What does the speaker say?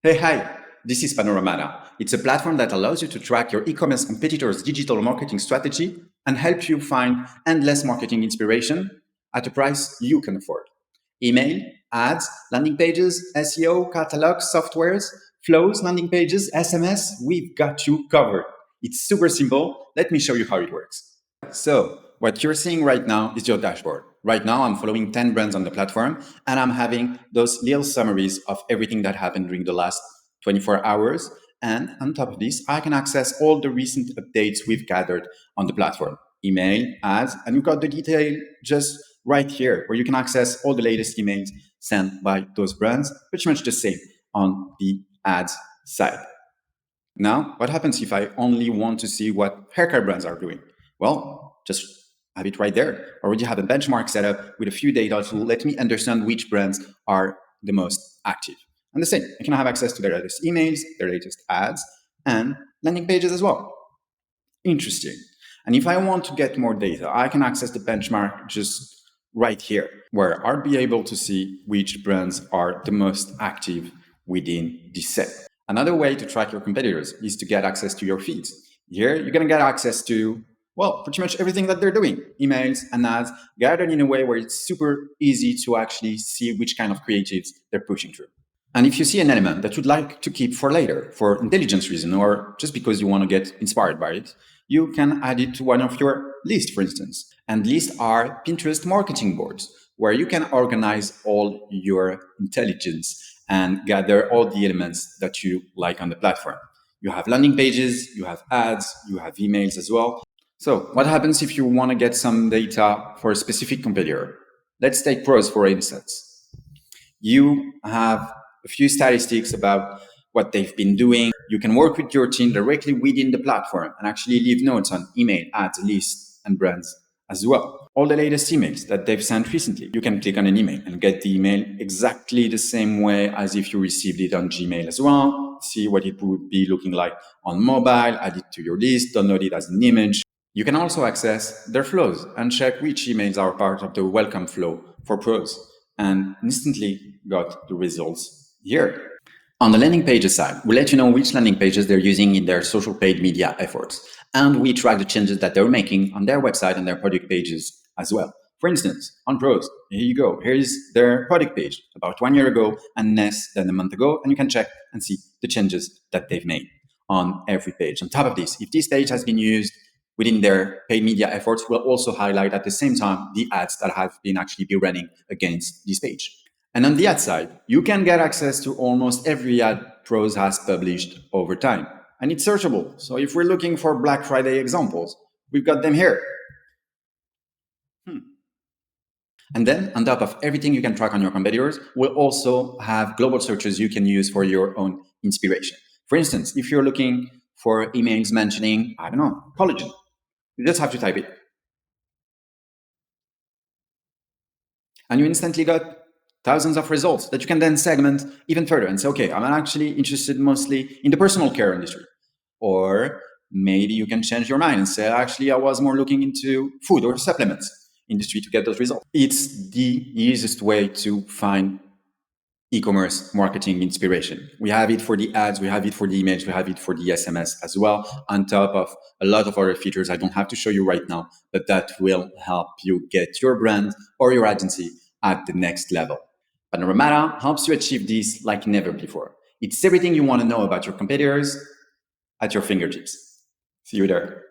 Hey, hi, this is Panoramata. It's a platform that allows you to track your e-commerce competitors' digital marketing strategy and help you find endless marketing inspiration at a price you can afford. Email, ads, landing pages, SEO, catalogs, softwares, flows, landing pages, SMS, we've got you covered. It's super simple. Let me show you how it works. So what you're seeing right now is your dashboard. Right now, I'm following 10 brands on the platform, and I'm having those little summaries of everything that happened during the last 24 hours. And on top of this, I can access all the recent updates we've gathered on the platform, email, ads, and you've got the detail just right here, where you can access all the latest emails sent by those brands, pretty much the same on the ads side. Now, what happens if I only want to see what haircare brands are doing? Well, just have it right there. I already have a benchmark set up with a few data to let me understand which brands are the most active. And the same, I can have access to their latest emails, their latest ads, and landing pages as well. Interesting. And if I want to get more data, I can access the benchmark just right here, where I'll be able to see which brands are the most active within this set. Another way to track your competitors is to get access to your feeds. Here, you're going to get access to, well, pretty much everything that they're doing, emails and ads, gathered in a way where it's super easy to actually see which kind of creatives they're pushing through. And if you see an element that you'd like to keep for later, for intelligence reason, or just because you want to get inspired by it, you can add it to one of your lists, for instance. And lists are Pinterest marketing boards, where you can organize all your intelligence and gather all the elements that you like on the platform. You have landing pages, you have ads, you have emails as well. So what happens if you want to get some data for a specific competitor? Let's take pros, for instance. You have a few statistics about what they've been doing. You can work with your team directly within the platform and actually leave notes on email, ads, lists, and brands as well. All the latest emails that they've sent recently, you can click on an email and get the email exactly the same way as if you received it on Gmail as well. See what it would be looking like on mobile, add it to your list, download it as an image. You can also access their flows and check which emails are part of the welcome flow for pros and instantly got the results here. On the landing pages side, we let you know which landing pages they're using in their social paid media efforts. And we track the changes that they're making on their website and their product pages as well. For instance, on pros, here you go. Here's their product page about 1 year ago and less than a month ago. And you can check and see the changes that they've made on every page. On top of this, if this page has been used within their paid media efforts, we'll also highlight at the same time the ads that have been actually be running against this page. And on the ad side, you can get access to almost every ad Pros has published over time. And it's searchable. So if we're looking for Black Friday examples, we've got them here. And then on top of everything you can track on your competitors, we'll also have global searches you can use for your own inspiration. For instance, if you're looking for emails mentioning, I don't know, collagen, you just have to type it. And you instantly got thousands of results that you can then segment even further and say, okay, I'm actually interested mostly in the personal care industry. Or maybe you can change your mind and say, actually, I was more looking into food or supplements industry to get those results. It's the easiest way to find e-commerce marketing inspiration. We have it for the ads, we have it for the emails, we have it for the SMS as well, on top of a lot of other features I don't have to show you right now, but that will help you get your brand or your agency at the next level. Panoramata helps you achieve this like never before. It's everything you want to know about your competitors at your fingertips. See you there.